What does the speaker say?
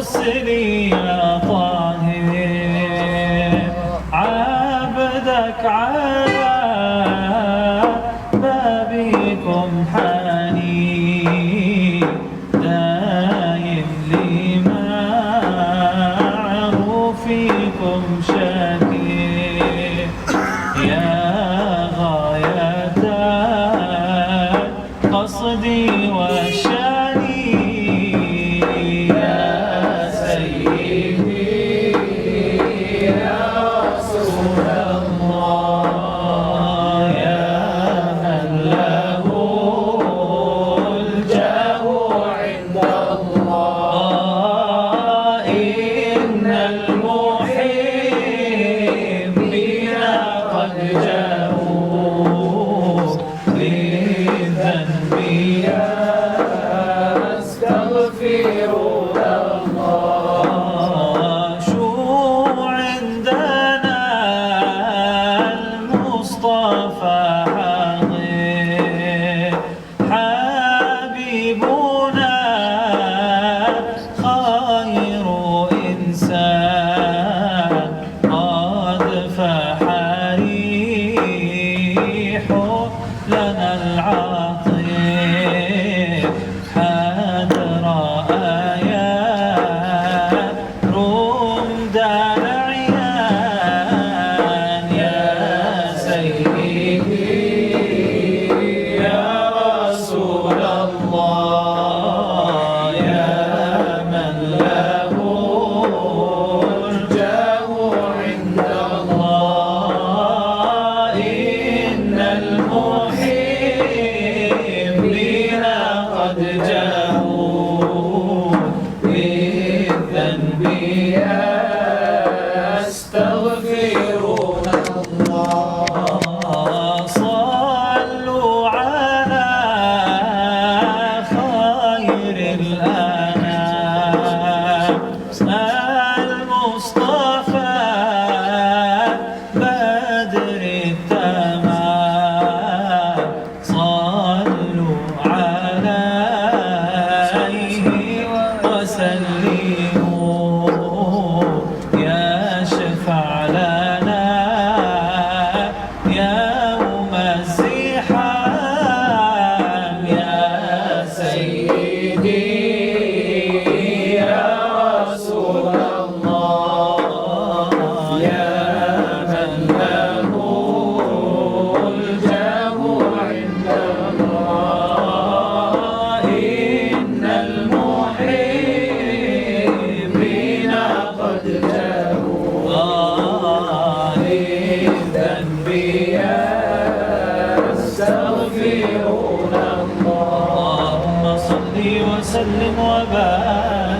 أرسلي يا طاهر عبدك على بابكم حنين دايم لمعروفكم شكير يا غاية قصدي وشاني يا سيدي يا رسول الله يا من له الجاه عند الله إن المحبين قد جاءوا للذنب يستغفرون الله شو عندنا المصطفى حاضر حبيبنا خير إنسان قد فاح ريحه لنا العاطف حذر آيات رمدان عيان يا سيدي يا رسول الله يا من له الجاه عند الله إن المحبين قد جاءوا للذنب يستغفرون الله صلوا على خير الأنام المصطفى بدر التمام صلوا عليه وسلموا يشفع لنا يوم الزحام يا سيدي يا رسول الله يا من له الجاه عند الله إن المحبين قد جاءوا للذنب يستغفرون الله اللهم صل وسلم وبارك